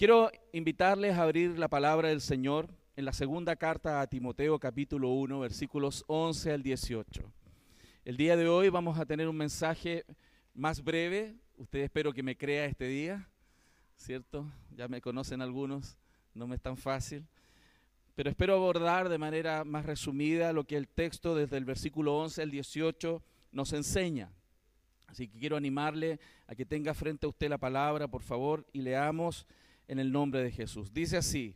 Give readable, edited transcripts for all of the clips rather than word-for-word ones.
Quiero invitarles a abrir la palabra del Señor en la segunda carta a Timoteo, capítulo 1, versículos 11 al 18. El día de hoy vamos a tener un mensaje más breve. Usted espero que me crea este día, ¿cierto? Ya me conocen algunos, no me es tan fácil. Pero espero abordar de manera más resumida lo que el texto desde el versículo 11 al 18 nos enseña. Así que quiero animarle a que tenga frente a usted la palabra, por favor, y leamos en el nombre de Jesús. Dice así: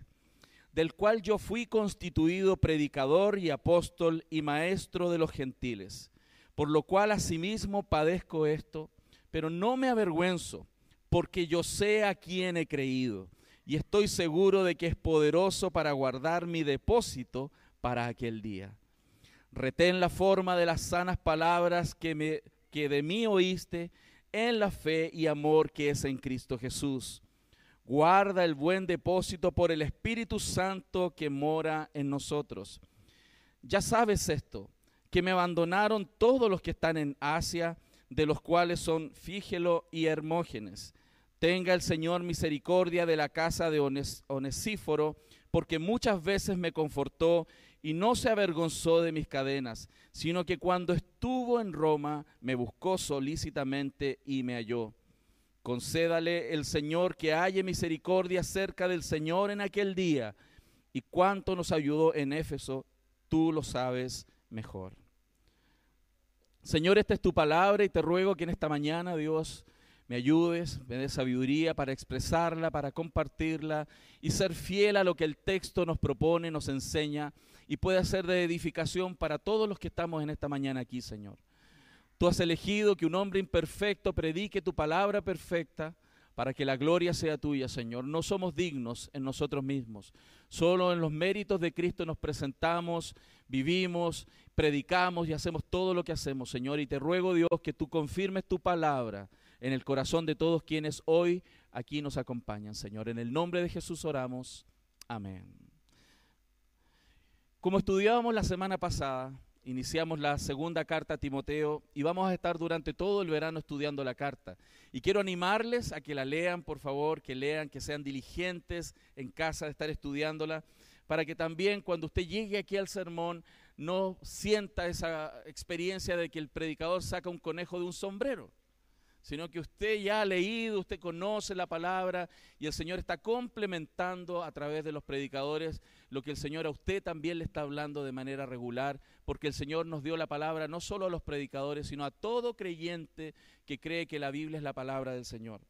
del cual yo fui constituido predicador y apóstol y maestro de los gentiles, por lo cual asimismo padezco esto, pero no me avergüenzo, porque yo sé a quién he creído, y estoy seguro de que es poderoso para guardar mi depósito para aquel día. Retén la forma de las sanas palabras que de mí oíste en la fe y amor que es en Cristo Jesús. Guarda el buen depósito por el Espíritu Santo que mora en nosotros. Ya sabes esto, que me abandonaron todos los que están en Asia, de los cuales son Fígelo y Hermógenes. Tenga el Señor misericordia de la casa de Onesíforo, porque muchas veces me confortó y no se avergonzó de mis cadenas, sino que cuando estuvo en Roma me buscó solícitamente y me halló. Concédale el Señor que halle misericordia cerca del Señor en aquel día, y cuánto nos ayudó en Éfeso, tú lo sabes mejor. Señor, esta es tu palabra y te ruego que en esta mañana, Dios, me ayudes, me des sabiduría para expresarla, para compartirla y ser fiel a lo que el texto nos propone, nos enseña y pueda ser de edificación para todos los que estamos en esta mañana aquí, Señor. Tú has elegido que un hombre imperfecto predique tu palabra perfecta para que la gloria sea tuya, Señor. No somos dignos en nosotros mismos. Solo en los méritos de Cristo nos presentamos, vivimos, predicamos y hacemos todo lo que hacemos, Señor. Y te ruego, Dios, que tú confirmes tu palabra en el corazón de todos quienes hoy aquí nos acompañan, Señor. En el nombre de Jesús oramos. Amén. Como estudiábamos la semana pasada, iniciamos la segunda carta a Timoteo y vamos a estar durante todo el verano estudiando la carta. Y quiero animarles a que la lean, por favor, que lean, que sean diligentes en casa de estar estudiándola, para que también cuando usted llegue aquí al sermón no sienta esa experiencia de que el predicador saca un conejo de un sombrero, sino que usted ya ha leído, usted conoce la palabra y el Señor está complementando a través de los predicadores lo que el Señor a usted también le está hablando de manera regular, porque el Señor nos dio la palabra no solo a los predicadores, sino a todo creyente que cree que la Biblia es la palabra del Señor.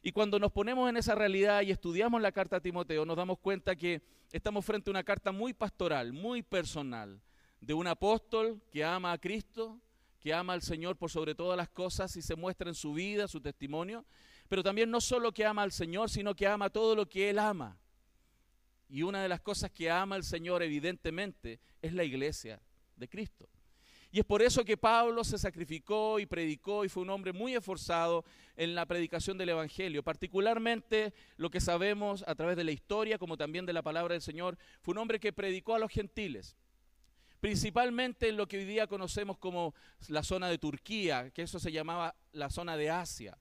Y cuando nos ponemos en esa realidad y estudiamos la carta a Timoteo, nos damos cuenta que estamos frente a una carta muy pastoral, muy personal, de un apóstol que ama a Cristo, que ama al Señor por sobre todas las cosas y se muestra en su vida, su testimonio, pero también no solo que ama al Señor, sino que ama todo lo que Él ama. Y una de las cosas que ama el Señor, evidentemente, es la iglesia de Cristo. Y es por eso que Pablo se sacrificó y predicó y fue un hombre muy esforzado en la predicación del Evangelio. Particularmente lo que sabemos a través de la historia, como también de la palabra del Señor, fue un hombre que predicó a los gentiles. Principalmente en lo que hoy día conocemos como la zona de Turquía, que eso se llamaba la zona de Asia.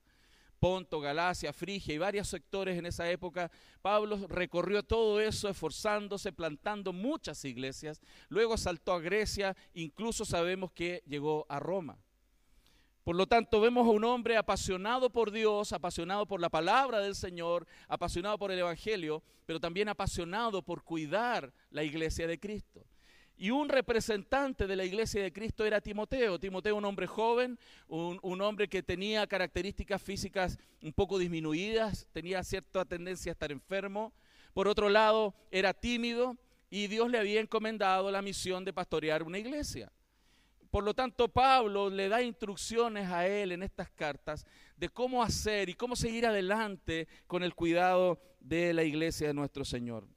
Ponto, Galacia, Frigia y varios sectores en esa época. Pablo recorrió todo eso esforzándose, plantando muchas iglesias. Luego saltó a Grecia, incluso sabemos que llegó a Roma. Por lo tanto, vemos a un hombre apasionado por Dios, apasionado por la palabra del Señor, apasionado por el Evangelio, pero también apasionado por cuidar la iglesia de Cristo. Y un representante de la iglesia de Cristo era Timoteo. Timoteo, un hombre joven, un hombre que tenía características físicas un poco disminuidas, tenía cierta tendencia a estar enfermo. Por otro lado, era tímido y Dios le había encomendado la misión de pastorear una iglesia. Por lo tanto, Pablo le da instrucciones a él en estas cartas de cómo hacer y cómo seguir adelante con el cuidado de la iglesia de nuestro Señor.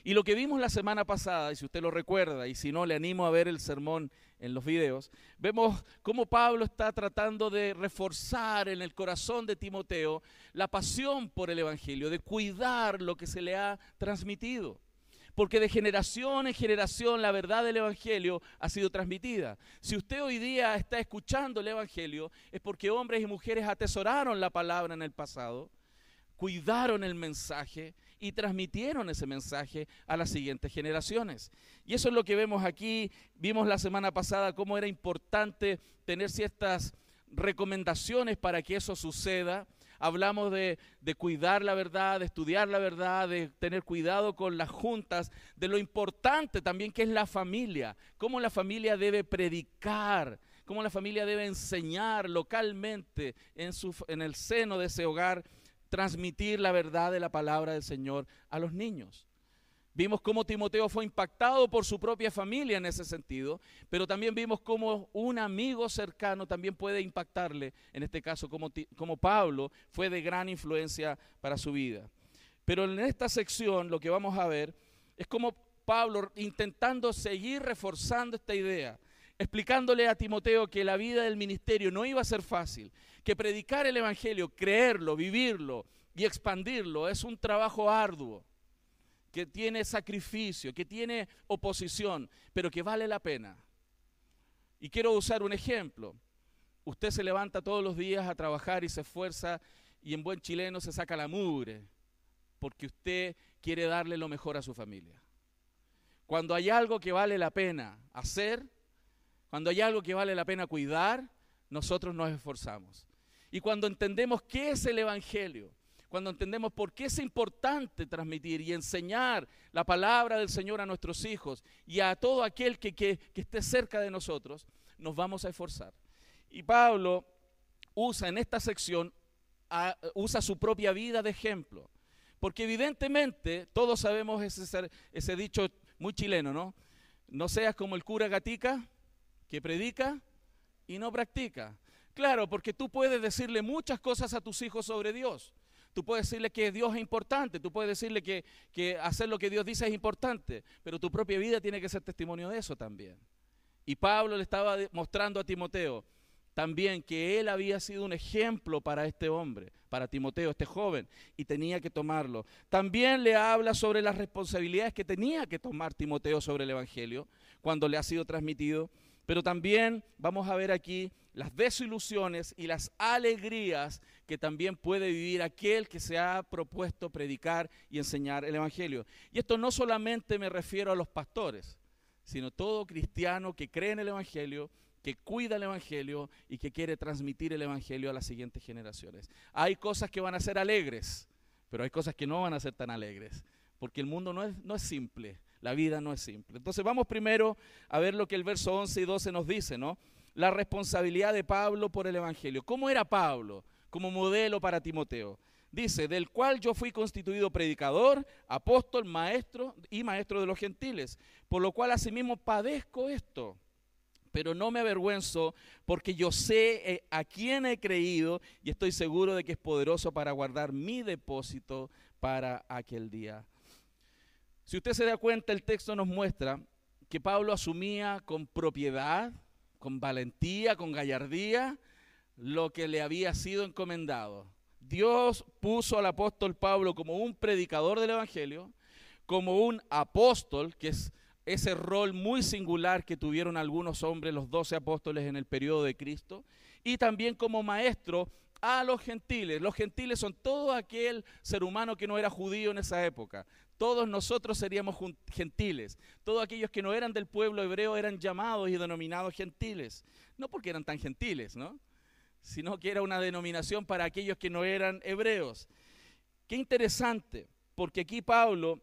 Y lo que vimos la semana pasada, y si usted lo recuerda, y si no, le animo a ver el sermón en los videos, vemos cómo Pablo está tratando de reforzar en el corazón de Timoteo la pasión por el Evangelio, de cuidar lo que se le ha transmitido. Porque de generación en generación la verdad del Evangelio ha sido transmitida. Si usted hoy día está escuchando el Evangelio, es porque hombres y mujeres atesoraron la palabra en el pasado, cuidaron el mensaje y transmitieron ese mensaje a las siguientes generaciones. Y eso es lo que vemos aquí. Vimos la semana pasada cómo era importante tener ciertas recomendaciones para que eso suceda. Hablamos de cuidar la verdad, de estudiar la verdad, de tener cuidado con las juntas, de lo importante también que es la familia, cómo la familia debe predicar, cómo la familia debe enseñar localmente en el seno de ese hogar, transmitir la verdad de la palabra del Señor a los niños. Vimos cómo Timoteo fue impactado por su propia familia en ese sentido, pero también vimos cómo un amigo cercano también puede impactarle, en este caso como Pablo fue de gran influencia para su vida. Pero en esta sección lo que vamos a ver es cómo Pablo, intentando seguir reforzando esta idea, explicándole a Timoteo que la vida del ministerio no iba a ser fácil, que predicar el evangelio, creerlo, vivirlo y expandirlo es un trabajo arduo, que tiene sacrificio, que tiene oposición, pero que vale la pena. Y quiero usar un ejemplo. Usted se levanta todos los días a trabajar y se esfuerza y en buen chileno se saca la mugre, porque usted quiere darle lo mejor a su familia. Cuando hay algo que vale la pena hacer, cuando hay algo que vale la pena cuidar, nosotros nos esforzamos. Y cuando entendemos qué es el evangelio, cuando entendemos por qué es importante transmitir y enseñar la palabra del Señor a nuestros hijos y a todo aquel que esté cerca de nosotros, nos vamos a esforzar. Y Pablo usa en esta sección, usa su propia vida de ejemplo, porque evidentemente todos sabemos ese dicho muy chileno, ¿no? No seas como el cura Gatica, que predica y no practica. Claro, porque tú puedes decirle muchas cosas a tus hijos sobre Dios. Tú puedes decirle que Dios es importante, tú puedes decirle que hacer lo que Dios dice es importante, pero tu propia vida tiene que ser testimonio de eso también. Y Pablo le estaba mostrando a Timoteo también que él había sido un ejemplo para este hombre, para Timoteo, este joven, y tenía que tomarlo. También le habla sobre las responsabilidades que tenía que tomar Timoteo sobre el evangelio cuando le ha sido transmitido. Pero también vamos a ver aquí las desilusiones y las alegrías que también puede vivir aquel que se ha propuesto predicar y enseñar el evangelio. Y esto no solamente me refiero a los pastores, sino todo cristiano que cree en el evangelio, que cuida el evangelio y que quiere transmitir el evangelio a las siguientes generaciones. Hay cosas que van a ser alegres, pero hay cosas que no van a ser tan alegres, porque el mundo no es simple. La vida no es simple. Entonces vamos primero a ver lo que el verso 11 y 12 nos dice, ¿no? La responsabilidad de Pablo por el evangelio. ¿Cómo era Pablo como modelo para Timoteo? Dice, del cual yo fui constituido predicador, apóstol, maestro y maestro de los gentiles, por lo cual asimismo padezco esto. Pero no me avergüenzo porque yo sé a quién he creído y estoy seguro de que es poderoso para guardar mi depósito para aquel día. Si usted se da cuenta, el texto nos muestra que Pablo asumía con propiedad, con valentía, con gallardía, lo que le había sido encomendado. Dios puso al apóstol Pablo como un predicador del evangelio, como un apóstol, que es ese rol muy singular que tuvieron algunos hombres, los 12 apóstoles en el periodo de Cristo, y también como maestro a los gentiles. Los gentiles son todo aquel ser humano que no era judío en esa época. Todos nosotros seríamos gentiles. Todos aquellos que no eran del pueblo hebreo eran llamados y denominados gentiles. No porque eran tan gentiles, ¿no? Sino que era una denominación para aquellos que no eran hebreos. Qué interesante, porque aquí Pablo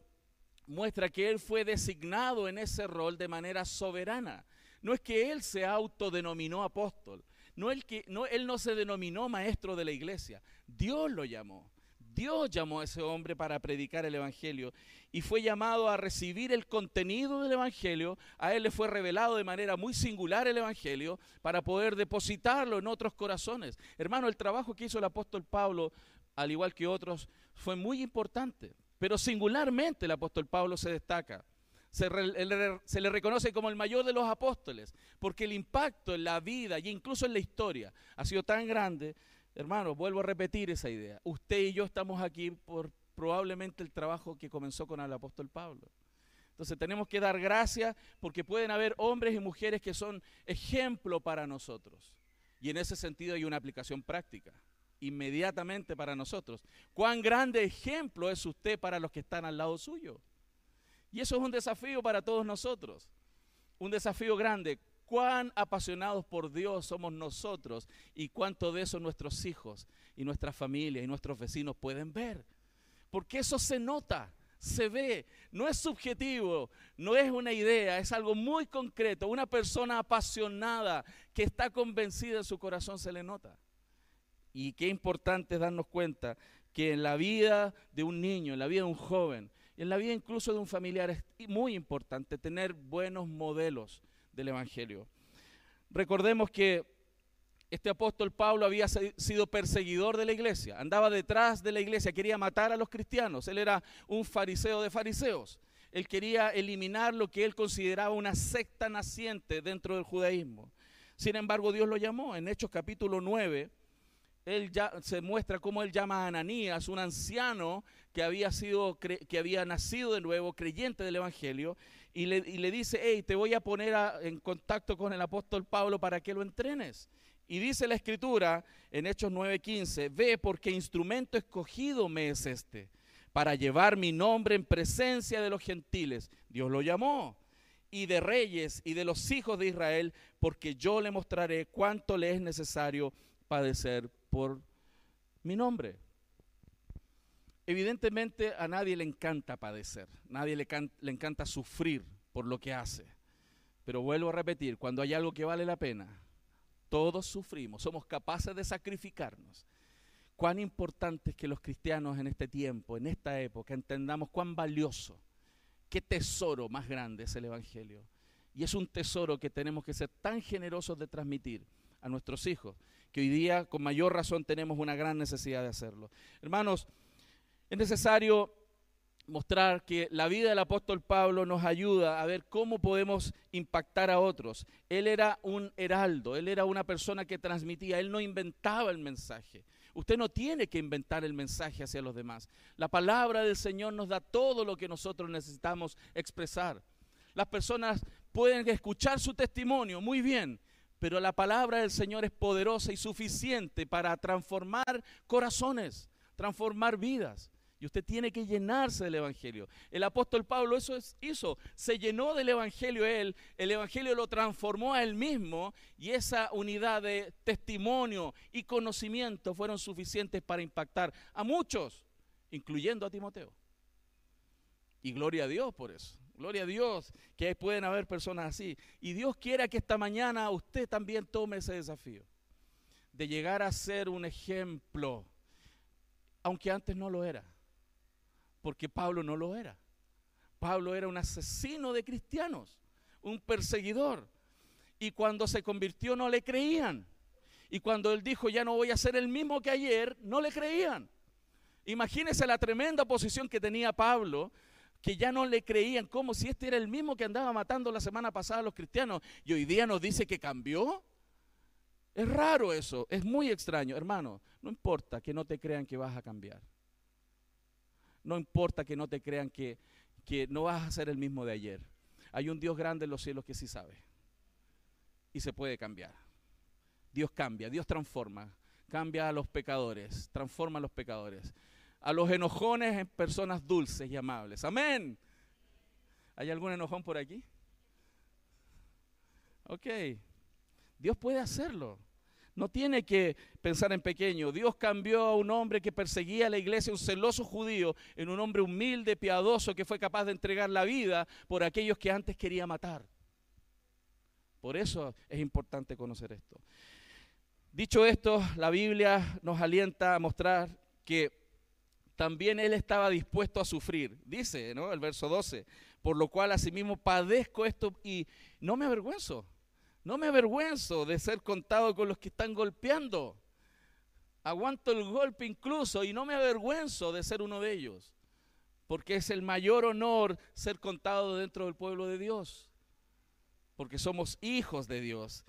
muestra que él fue designado en ese rol de manera soberana. No es que él se autodenominó apóstol. Él no se denominó maestro de la iglesia. Dios lo llamó. Dios llamó a ese hombre para predicar el evangelio y fue llamado a recibir el contenido del evangelio. A él le fue revelado de manera muy singular el evangelio para poder depositarlo en otros corazones. Hermano, el trabajo que hizo el apóstol Pablo, al igual que otros, fue muy importante, pero singularmente el apóstol Pablo se destaca. Se le reconoce como el mayor de los apóstoles, porque el impacto en la vida y incluso en la historia ha sido tan grande. Hermano, vuelvo a repetir esa idea. Usted y yo estamos aquí por probablemente el trabajo que comenzó con el apóstol Pablo. Entonces tenemos que dar gracias porque pueden haber hombres y mujeres que son ejemplo para nosotros. Y en ese sentido hay una aplicación práctica. inmediatamente para nosotros. Cuán grande ejemplo es usted para los que están al lado suyo. Y eso es un desafío para todos nosotros, un desafío grande. Cuán apasionados por Dios somos nosotros y cuánto de eso nuestros hijos y nuestra familia y nuestros vecinos pueden ver. Porque eso se nota, se ve, no es subjetivo, no es una idea, es algo muy concreto. Una persona apasionada que está convencida en su corazón se le nota. Y qué importante es darnos cuenta que en la vida de un niño, en la vida de un joven, en la vida incluso de un familiar es muy importante tener buenos modelos del Evangelio. Recordemos que este apóstol Pablo había sido perseguidor de la iglesia, andaba detrás de la iglesia, quería matar a los cristianos. Él era un fariseo de fariseos. Él quería eliminar lo que él consideraba una secta naciente dentro del judaísmo. Sin embargo, Dios lo llamó. En Hechos capítulo 9, él ya se muestra cómo él llama a Ananías, un anciano que había nacido de nuevo, creyente del Evangelio, y le dice: hey, te voy a poner en contacto con el apóstol Pablo para que lo entrenes. Y dice la Escritura en Hechos 9:15: ve, porque instrumento escogido me es este, para llevar mi nombre en presencia de los gentiles. Dios lo llamó, y de reyes y de los hijos de Israel, porque yo le mostraré cuánto le es necesario padecer por mi nombre. Evidentemente a nadie le encanta padecer, nadie le encanta sufrir por lo que hace. Pero vuelvo a repetir, cuando hay algo que vale la pena, todos sufrimos, somos capaces de sacrificarnos. Cuán importante es que los cristianos en este tiempo, en esta época, entendamos cuán valioso, qué tesoro más grande es el Evangelio. Y es un tesoro que tenemos que ser tan generosos de transmitir a nuestros hijos, que hoy día con mayor razón tenemos una gran necesidad de hacerlo. Hermanos, es necesario mostrar que la vida del apóstol Pablo nos ayuda a ver cómo podemos impactar a otros. Él era un heraldo, él era una persona que transmitía, él no inventaba el mensaje. Usted no tiene que inventar el mensaje hacia los demás. La palabra del Señor nos da todo lo que nosotros necesitamos expresar. Las personas pueden escuchar su testimonio, muy bien, pero la palabra del Señor es poderosa y suficiente para transformar corazones, transformar vidas. Y usted tiene que llenarse del Evangelio. El apóstol Pablo eso hizo, se llenó del Evangelio él, el Evangelio lo transformó a él mismo, y esa unidad de testimonio y conocimiento fueron suficientes para impactar a muchos, incluyendo a Timoteo. Y gloria a Dios por eso. Gloria a Dios que pueden haber personas así. Y Dios quiera que esta mañana usted también tome ese desafío de llegar a ser un ejemplo, aunque antes no lo era. Porque Pablo no lo era. Pablo era un asesino de cristianos, un perseguidor. Y cuando se convirtió no le creían. Y cuando él dijo: ya no voy a ser el mismo que ayer, no le creían. Imagínese la tremenda posición que tenía Pablo, que ya no le creían, como si este era el mismo que andaba matando la semana pasada a los cristianos y hoy día nos dice que cambió. Es raro eso, es muy extraño. Hermano, no importa que no te crean que vas a cambiar. No importa que no te crean que no vas a ser el mismo de ayer. Hay un Dios grande en los cielos que sí sabe. Y se puede cambiar. Dios cambia, Dios transforma. Cambia a los pecadores, transforma a los pecadores. A los enojones en personas dulces y amables. Amén. ¿Hay algún enojón por aquí? Ok. Dios puede hacerlo. No tiene que pensar en pequeño. Dios cambió a un hombre que perseguía a la iglesia, un celoso judío, en un hombre humilde, piadoso, que fue capaz de entregar la vida por aquellos que antes quería matar. Por eso es importante conocer esto. Dicho esto, la Biblia nos alienta a mostrar que también él estaba dispuesto a sufrir. Dice, ¿no?, el verso 12, por lo cual asimismo padezco esto y no me avergüenzo. No me avergüenzo de ser contado con los que están golpeando. Aguanto el golpe incluso y no me avergüenzo de ser uno de ellos. Porque es el mayor honor ser contado dentro del pueblo de Dios. Porque somos hijos de Dios.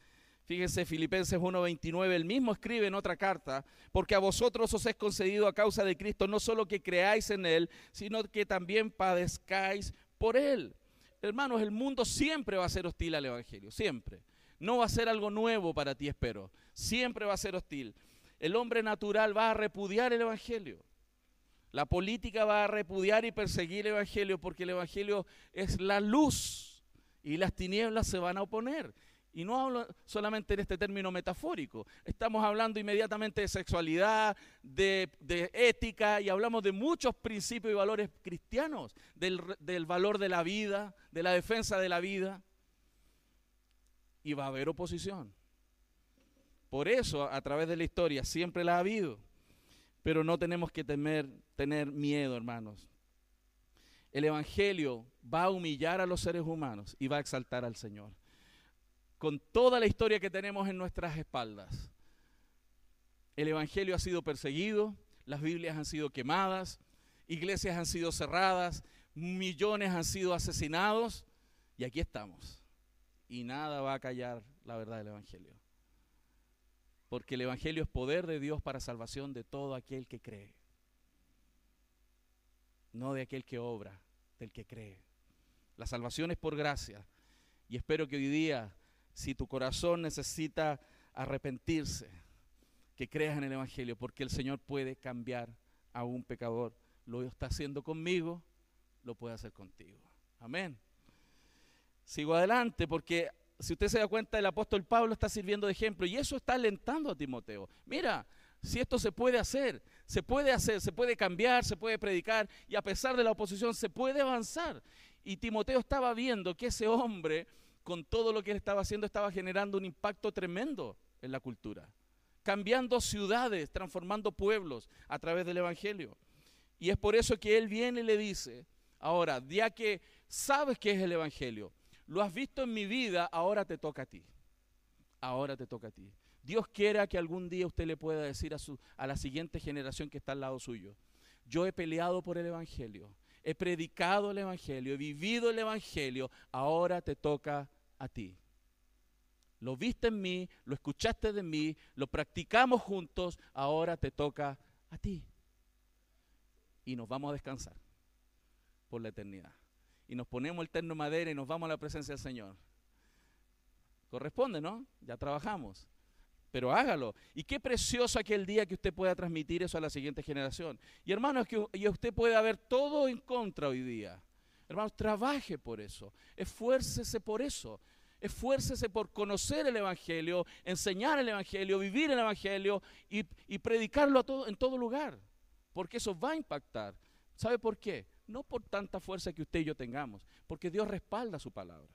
Fíjense, Filipenses 1:29, el mismo escribe en otra carta: porque a vosotros os es concedido a causa de Cristo no solo que creáis en Él, sino que también padezcáis por Él. Hermanos, el mundo siempre va a ser hostil al Evangelio, siempre. No va a ser algo nuevo para ti, espero. Siempre va a ser hostil. El hombre natural va a repudiar el evangelio. La política va a repudiar y perseguir el evangelio porque el evangelio es la luz y las tinieblas se van a oponer. Y no hablo solamente en este término metafórico, estamos hablando inmediatamente de sexualidad, de ética, y hablamos de muchos principios y valores cristianos, del valor de la vida, de la defensa de la vida, y va a haber oposición. Por eso, a través de la historia, siempre la ha habido, pero no tenemos que tener miedo, hermanos. El evangelio va a humillar a los seres humanos y va a exaltar al Señor. Con toda la historia que tenemos en nuestras espaldas, el evangelio ha sido perseguido, las Biblias han sido quemadas, iglesias han sido cerradas, millones han sido asesinados, y aquí estamos. Y nada va a callar la verdad del evangelio. Porque el evangelio es poder de Dios para salvación de todo aquel que cree. No de aquel que obra, del que cree. La salvación es por gracia. Y espero que hoy día, si tu corazón necesita arrepentirse, que creas en el evangelio, porque el Señor puede cambiar a un pecador. Lo está haciendo conmigo, lo puede hacer contigo. Amén. Sigo adelante porque si usted se da cuenta, el apóstol Pablo está sirviendo de ejemplo y eso está alentando a Timoteo. Mira, si esto se puede hacer, se puede cambiar, se puede predicar y a pesar de la oposición se puede avanzar. Y Timoteo estaba viendo que ese hombre, con todo lo que él estaba haciendo, estaba generando un impacto tremendo en la cultura, cambiando ciudades, transformando pueblos a través del evangelio. Y es por eso que él viene y le dice, ahora, ya que sabes qué es el evangelio, lo has visto en mi vida, ahora te toca a ti. Ahora te toca a ti. Dios quiera que algún día usted le pueda decir a la siguiente generación que está al lado suyo, yo he peleado por el evangelio, he predicado el evangelio, he vivido el evangelio, ahora te toca a ti. Lo viste en mí, lo escuchaste de mí, lo practicamos juntos, ahora te toca a ti. Y nos vamos a descansar por la eternidad. Y nos ponemos el terno de madera y nos vamos a la presencia del Señor. Corresponde, ¿no? Ya trabajamos. Pero hágalo. Y qué precioso aquel día que usted pueda transmitir eso a la siguiente generación. Y hermanos, que usted puede haber todo en contra hoy día. Hermanos, trabaje por eso. Esfuércese por eso. Esfuércese por conocer el evangelio, enseñar el evangelio, vivir el evangelio y predicarlo en todo lugar. Porque eso va a impactar. ¿Sabe por qué? No por tanta fuerza que usted y yo tengamos, porque Dios respalda su palabra.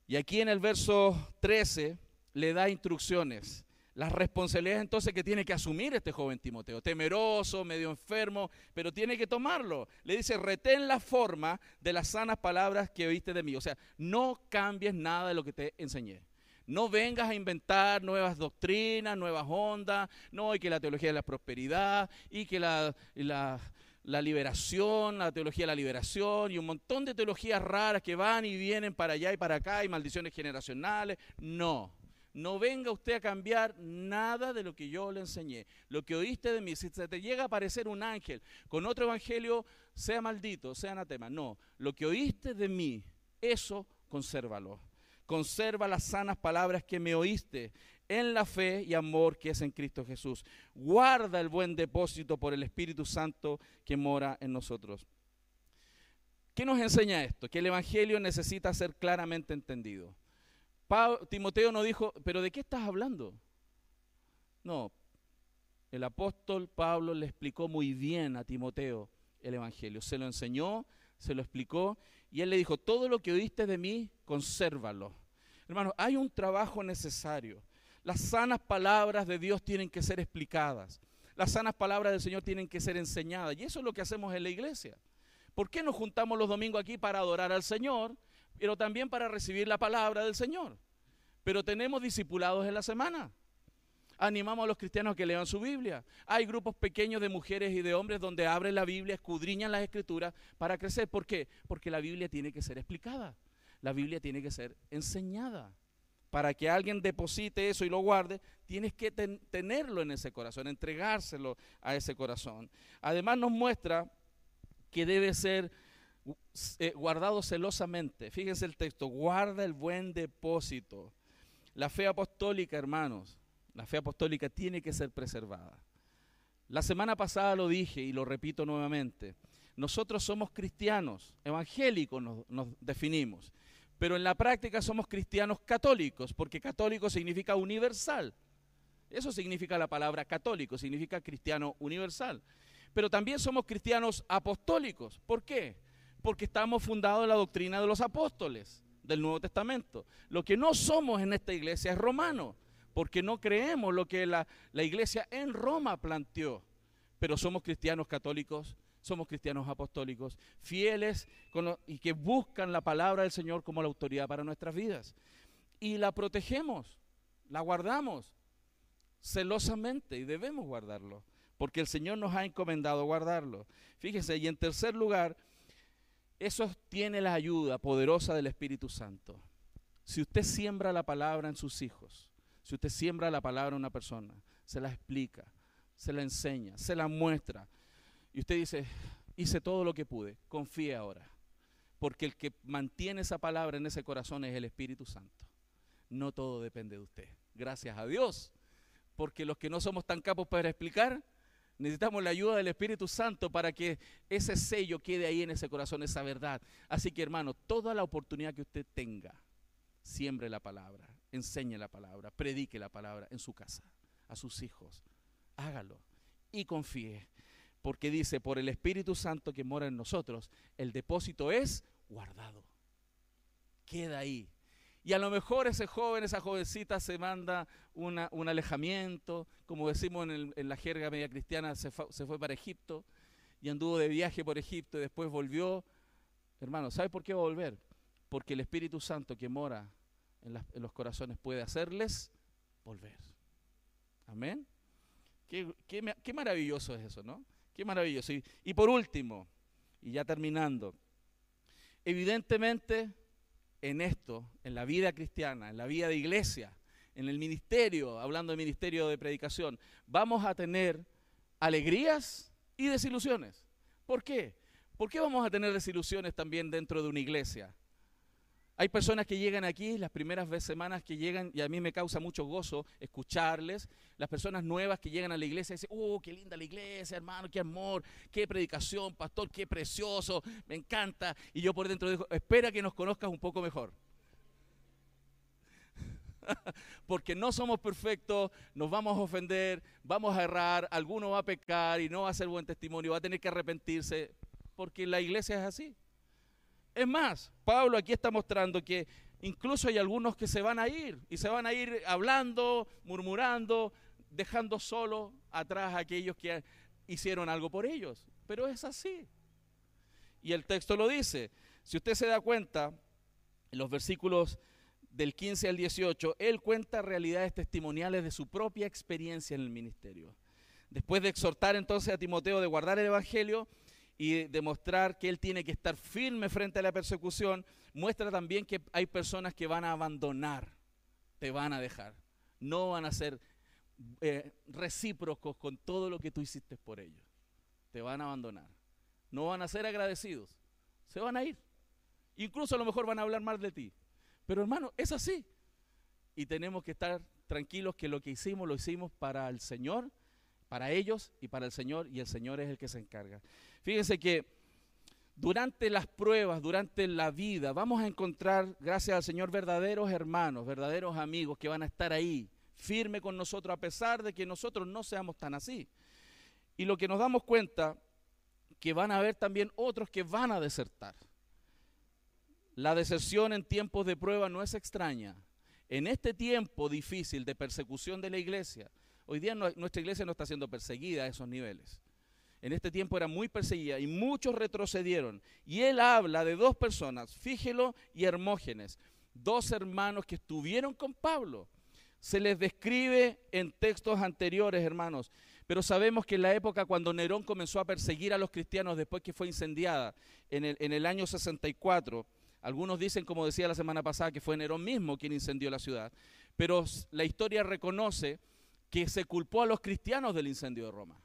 Y aquí en el verso 13 le da instrucciones, las responsabilidades entonces que tiene que asumir este joven Timoteo, temeroso, medio enfermo, pero tiene que tomarlo. Le dice, retén la forma de las sanas palabras que oíste de mí. O sea, no cambies nada de lo que te enseñé. No vengas a inventar nuevas doctrinas, nuevas ondas, no, y que la teología de la prosperidad, y que la liberación, la teología de la liberación, y un montón de teologías raras que van y vienen para allá y para acá, y maldiciones generacionales. No venga usted a cambiar nada de lo que yo le enseñé. Lo que oíste de mí, si se te llega a aparecer un ángel con otro evangelio, sea maldito, sea anatema. No, lo que oíste de mí, eso consérvalo. Conserva las sanas palabras que me oíste en la fe y amor que es en Cristo Jesús. Guarda el buen depósito por el Espíritu Santo que mora en nosotros. ¿Qué nos enseña esto? Que el evangelio necesita ser claramente entendido. Timoteo no dijo, ¿pero de qué estás hablando? No, el apóstol Pablo le explicó muy bien a Timoteo el evangelio. Se lo enseñó, se lo explicó y él le dijo, todo lo que oíste de mí, consérvalo. Hermanos, hay un trabajo necesario. Las sanas palabras de Dios tienen que ser explicadas. Las sanas palabras del Señor tienen que ser enseñadas. Y eso es lo que hacemos en la iglesia. ¿Por qué nos juntamos los domingos aquí para adorar al Señor, pero también para recibir la palabra del Señor? Pero tenemos discipulados en la semana. Animamos a los cristianos a que lean su Biblia. Hay grupos pequeños de mujeres y de hombres donde abren la Biblia, escudriñan las Escrituras para crecer. ¿Por qué? Porque la Biblia tiene que ser explicada. La Biblia tiene que ser enseñada. Para que alguien deposite eso y lo guarde, tienes que tenerlo en ese corazón, entregárselo a ese corazón. Además nos muestra que debe ser guardado celosamente. Fíjense el texto, guarda el buen depósito. La fe apostólica, hermanos, La fe apostólica tiene que ser preservada. La semana pasada lo dije y lo repito nuevamente. Nosotros somos cristianos, evangélicos nos definimos, pero en la práctica somos cristianos católicos, porque católico significa universal. Eso significa la palabra católico, significa cristiano universal. Pero también somos cristianos apostólicos. ¿Por qué? Porque estamos fundados en la doctrina de los apóstoles del Nuevo Testamento. Lo que no somos en esta iglesia es romano, porque no creemos lo que la iglesia en Roma planteó. Pero somos cristianos católicos, somos cristianos apostólicos, fieles y que buscan la palabra del Señor como la autoridad para nuestras vidas. Y la protegemos, la guardamos celosamente y debemos guardarlo, porque el Señor nos ha encomendado guardarlo. Fíjense, y en tercer lugar, eso tiene la ayuda poderosa del Espíritu Santo. Si usted siembra la palabra en sus hijos, si usted siembra la palabra en una persona, se la explica, se la enseña, se la muestra, y usted dice, hice todo lo que pude, confíe ahora, porque el que mantiene esa palabra en ese corazón es el Espíritu Santo. No todo depende de usted, gracias a Dios, porque los que no somos tan capos para explicar, necesitamos la ayuda del Espíritu Santo para que ese sello quede ahí en ese corazón, esa verdad. Así que, hermano, toda la oportunidad que usted tenga, siembre la palabra, enseñe la palabra, predique la palabra en su casa, a sus hijos. Hágalo y confíe, porque dice, por el Espíritu Santo que mora en nosotros, el depósito es guardado. Queda ahí. Y a lo mejor ese joven, esa jovencita se manda un alejamiento, como decimos en la jerga media cristiana, se fue para Egipto y anduvo de viaje por Egipto y después volvió. Hermano, ¿sabe por qué va a volver? Porque el Espíritu Santo que mora en los corazones puede hacerles volver. Amén. Qué maravilloso es eso, ¿no? Qué maravilloso. Y por último, y ya terminando, evidentemente en esto, en la vida cristiana, en la vida de iglesia, en el ministerio, hablando de ministerio de predicación, vamos a tener alegrías y desilusiones. ¿Por qué? ¿Por qué vamos a tener desilusiones también dentro de una iglesia? Hay personas que llegan aquí, las primeras semanas que llegan, y a mí me causa mucho gozo escucharles, las personas nuevas que llegan a la iglesia y dicen, ¡oh, qué linda la iglesia, hermano, qué amor, qué predicación, pastor, qué precioso, me encanta! Y yo por dentro digo, espera que nos conozcas un poco mejor. Porque no somos perfectos, nos vamos a ofender, vamos a errar, alguno va a pecar y no va a ser buen testimonio, va a tener que arrepentirse, porque la iglesia es así. Es más, Pablo aquí está mostrando que incluso hay algunos que se van a ir, y se van a ir hablando, murmurando, dejando solo atrás a aquellos que hicieron algo por ellos. Pero es así. Y el texto lo dice. Si usted se da cuenta, en los versículos del 15 al 18, él cuenta realidades testimoniales de su propia experiencia en el ministerio. Después de exhortar entonces a Timoteo de guardar el evangelio, y demostrar que él tiene que estar firme frente a la persecución, muestra también que hay personas que van a abandonar, te van a dejar, no van a ser recíprocos con todo lo que tú hiciste por ellos, te van a abandonar, no van a ser agradecidos, se van a ir, incluso a lo mejor van a hablar mal de ti, pero hermano, es así, y tenemos que estar tranquilos que lo que hicimos, lo hicimos para el Señor, para ellos y para el Señor, y el Señor es el que se encarga. Fíjense que durante las pruebas, durante la vida, vamos a encontrar, gracias al Señor, verdaderos hermanos, verdaderos amigos que van a estar ahí, firme con nosotros, a pesar de que nosotros no seamos tan así. Y lo que nos damos cuenta, que van a haber también otros que van a desertar. La deserción en tiempos de prueba no es extraña. En este tiempo difícil de persecución de la iglesia, hoy día nuestra iglesia no está siendo perseguida a esos niveles. En este tiempo era muy perseguida y muchos retrocedieron. Y él habla de dos personas, Fígelo y Hermógenes, dos hermanos que estuvieron con Pablo. Se les describe en textos anteriores, hermanos, pero sabemos que en la época cuando Nerón comenzó a perseguir a los cristianos después que fue incendiada, en el año 64, algunos dicen, como decía la semana pasada, que fue Nerón mismo quien incendió la ciudad, pero la historia reconoce que se culpó a los cristianos del incendio de Roma.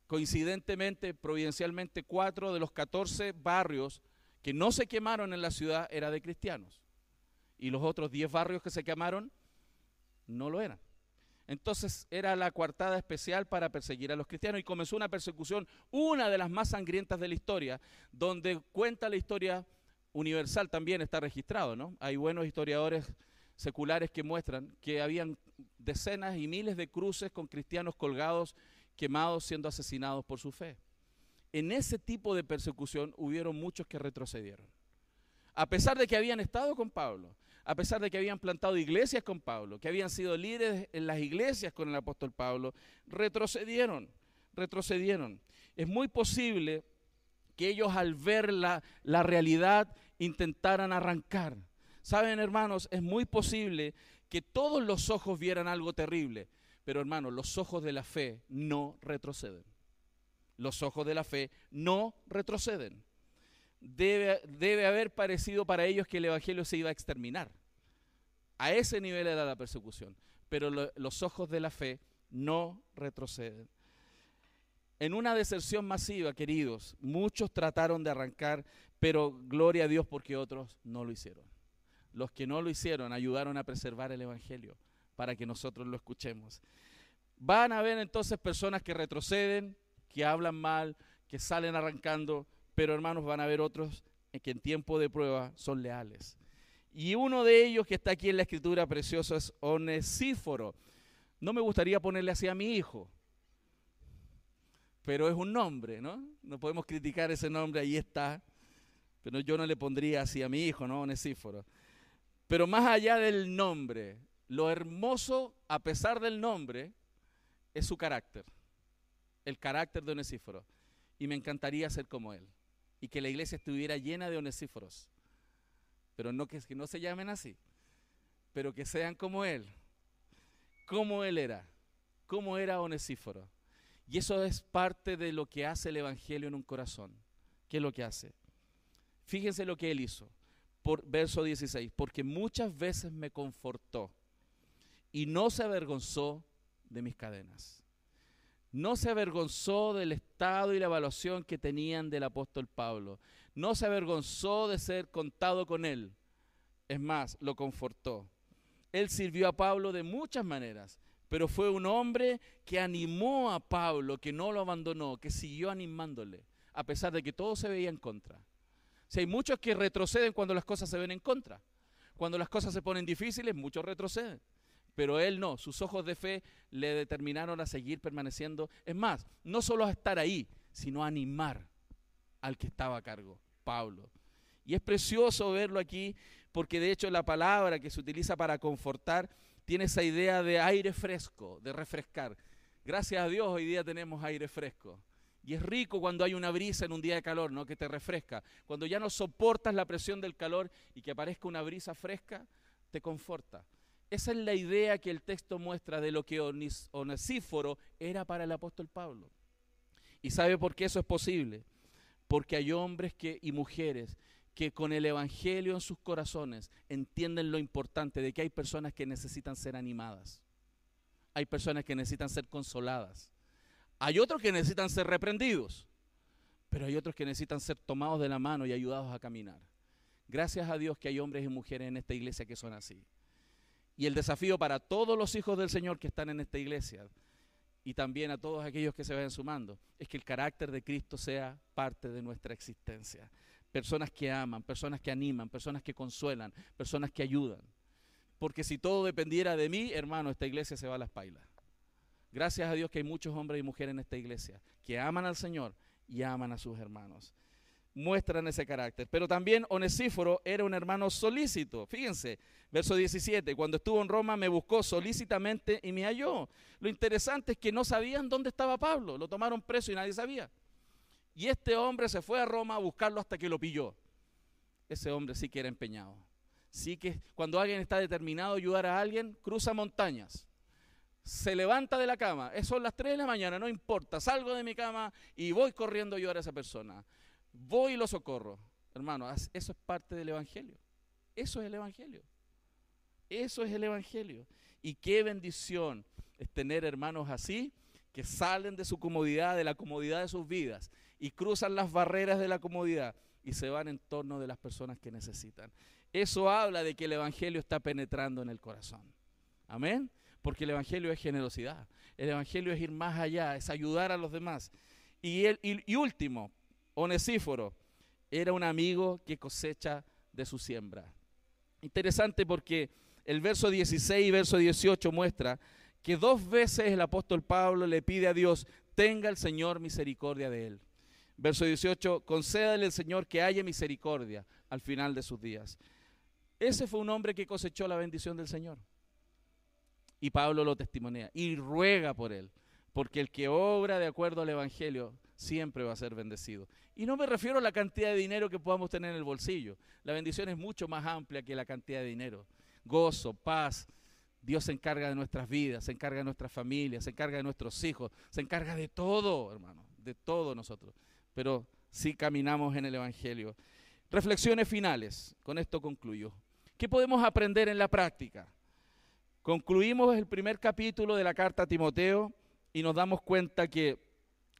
Coincidentemente, providencialmente, 4 de los 14 barrios que no se quemaron en la ciudad eran de cristianos. Y los otros 10 barrios que se quemaron no lo eran. Entonces era la coartada especial para perseguir a los cristianos y comenzó una persecución, una de las más sangrientas de la historia, donde cuenta la historia universal, también está registrado, ¿no? Hay buenos historiadores seculares que muestran que habían decenas y miles de cruces con cristianos colgados, quemados, siendo asesinados por su fe. En ese tipo de persecución hubieron muchos que retrocedieron. A pesar de que habían estado con Pablo, a pesar de que habían plantado iglesias con Pablo, que habían sido líderes en las iglesias con el apóstol Pablo, retrocedieron. Es muy posible que ellos al ver la realidad intentaran arrancar. Saben, hermanos, es muy posible que todos los ojos vieran algo terrible, pero hermanos, los ojos de la fe no retroceden. Los ojos de la fe no retroceden. Debe haber parecido para ellos que el evangelio se iba a exterminar. A ese nivel era la persecución. Pero los ojos de la fe no retroceden. En una deserción masiva, queridos, muchos trataron de arrancar, pero gloria a Dios porque otros no lo hicieron. Los que no lo hicieron ayudaron a preservar el evangelio para que nosotros lo escuchemos. Van a haber entonces personas que retroceden, que hablan mal, que salen arrancando, pero hermanos, van a haber otros que en tiempo de prueba son leales. Y uno de ellos que está aquí en la escritura preciosa es Onesíforo. No me gustaría ponerle así a mi hijo, pero es un nombre, ¿no? No podemos criticar ese nombre, ahí está, pero yo no le pondría así a mi hijo, ¿no? Onesíforo. Pero más allá del nombre, lo hermoso, a pesar del nombre, es su carácter. El carácter de Onesíforo. Y me encantaría ser como él. Y que la iglesia estuviera llena de Onesíforos. Pero no que no se llamen así. Pero que sean como él. Como él era. Como era Onesíforo. Y eso es parte de lo que hace el evangelio en un corazón. ¿Qué es lo que hace? Fíjense lo que él hizo. Por verso 16. Porque muchas veces me confortó. Y no se avergonzó de mis cadenas. No se avergonzó del estado y la evaluación que tenían del apóstol Pablo. No se avergonzó de ser contado con él. Es más, lo confortó. Él sirvió a Pablo de muchas maneras, pero fue un hombre que animó a Pablo, que no lo abandonó, que siguió animándole, a pesar de que todo se veía en contra. O sea, hay muchos que retroceden cuando las cosas se ven en contra. Cuando las cosas se ponen difíciles, muchos retroceden. Pero él no, sus ojos de fe le determinaron a seguir permaneciendo. Es más, no solo a estar ahí, sino a animar al que estaba a cargo, Pablo. Y es precioso verlo aquí, porque de hecho la palabra que se utiliza para confortar tiene esa idea de aire fresco, de refrescar. Gracias a Dios hoy día tenemos aire fresco. Y es rico cuando hay una brisa en un día de calor, ¿no? Que te refresca. Cuando ya no soportas la presión del calor y que aparezca una brisa fresca, te conforta. Esa es la idea que el texto muestra de lo que Onesíforo era para el apóstol Pablo. ¿Y sabe por qué eso es posible? Porque hay hombres y mujeres que con el evangelio en sus corazones entienden lo importante de que hay personas que necesitan ser animadas. Hay personas que necesitan ser consoladas. Hay otros que necesitan ser reprendidos. Pero hay otros que necesitan ser tomados de la mano y ayudados a caminar. Gracias a Dios que hay hombres y mujeres en esta iglesia que son así. Y el desafío para todos los hijos del Señor que están en esta iglesia y también a todos aquellos que se vayan sumando es que el carácter de Cristo sea parte de nuestra existencia. Personas que aman, personas que animan, personas que consuelan, personas que ayudan. Porque si todo dependiera de mí, hermano, esta iglesia se va a las pailas. Gracias a Dios que hay muchos hombres y mujeres en esta iglesia que aman al Señor y aman a sus hermanos. Muestran ese carácter. Pero también Onesíforo era un hermano solícito. Fíjense, verso 17, cuando estuvo en Roma me buscó solícitamente y me halló. Lo interesante es que no sabían dónde estaba Pablo, lo tomaron preso y nadie sabía. Y este hombre se fue a Roma a buscarlo hasta que lo pilló. Ese hombre sí que era empeñado. Sí que cuando alguien está determinado a ayudar a alguien, cruza montañas. Se levanta de la cama, son las 3 de la mañana, no importa, salgo de mi cama y voy corriendo a ayudar a esa persona. Voy y lo socorro. Hermano, eso es parte del evangelio. Eso es el evangelio. Eso es el evangelio. Y qué bendición es tener hermanos así, que salen de su comodidad, de la comodidad de sus vidas, y cruzan las barreras de la comodidad y se van en torno de las personas que necesitan. Eso habla de que el evangelio está penetrando en el corazón. Amén. porque el evangelio es generosidad, el evangelio es ir más allá, es ayudar a los demás. Y último, Onesíforo era un amigo que cosecha de su siembra. Interesante porque el verso 16 y verso 18 muestra que 2 veces el apóstol Pablo le pide a Dios, tenga el Señor misericordia de él. Verso 18, concédale el Señor que haya misericordia al final de sus días. Ese fue un hombre que cosechó la bendición del Señor. Y Pablo lo testimonia y ruega por él, porque el que obra de acuerdo al evangelio siempre va a ser bendecido. Y no me refiero a la cantidad de dinero que podamos tener en el bolsillo. La bendición es mucho más amplia que la cantidad de dinero. Gozo, paz. Dios se encarga de nuestras vidas, se encarga de nuestras familias, se encarga de nuestros hijos, se encarga de todo, hermano, de todo nosotros. Pero sí caminamos en el evangelio. Reflexiones finales, con esto concluyo. ¿Qué podemos aprender en la práctica? Concluimos el primer capítulo de la carta a Timoteo y nos damos cuenta que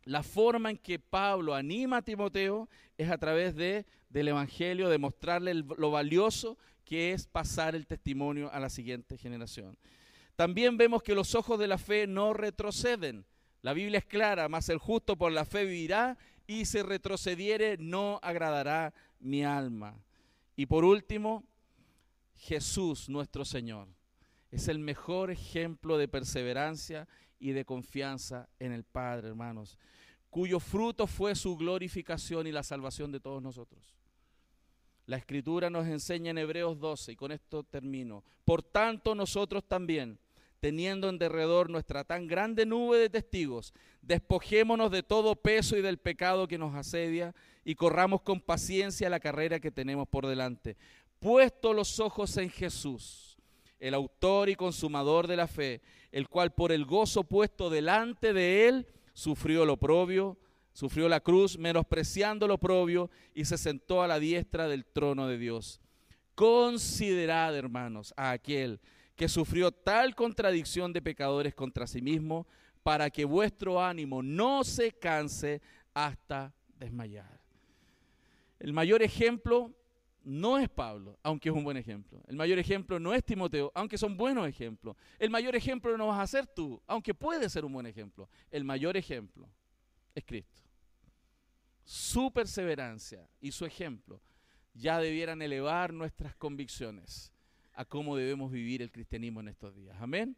la forma en que Pablo anima a Timoteo es a través del evangelio, de mostrarle lo valioso que es pasar el testimonio a la siguiente generación. También vemos que los ojos de la fe no retroceden. La Biblia es clara, mas el justo por la fe vivirá, y si retrocediere no agradará mi alma. Y por último, Jesús nuestro Señor es el mejor ejemplo de perseverancia y de confianza en el Padre, hermanos, cuyo fruto fue su glorificación y la salvación de todos nosotros. La Escritura nos enseña en Hebreos 12, y con esto termino. Por tanto, nosotros también, teniendo en derredor nuestra tan grande nube de testigos, despojémonos de todo peso y del pecado que nos asedia, y corramos con paciencia la carrera que tenemos por delante. Puesto los ojos en Jesús, el autor y consumador de la fe, el cual por el gozo puesto delante de él, sufrió el oprobio, sufrió la cruz, menospreciando el oprobio, y se sentó a la diestra del trono de Dios. Considerad, hermanos, a aquel que sufrió tal contradicción de pecadores contra sí mismo, para que vuestro ánimo no se canse hasta desmayar. El mayor ejemplo no es Pablo, aunque es un buen ejemplo. El mayor ejemplo no es Timoteo, aunque son buenos ejemplos. El mayor ejemplo no vas a ser tú, aunque puede ser un buen ejemplo. El mayor ejemplo es Cristo. Su perseverancia y su ejemplo ya debieran elevar nuestras convicciones a cómo debemos vivir el cristianismo en estos días. Amén.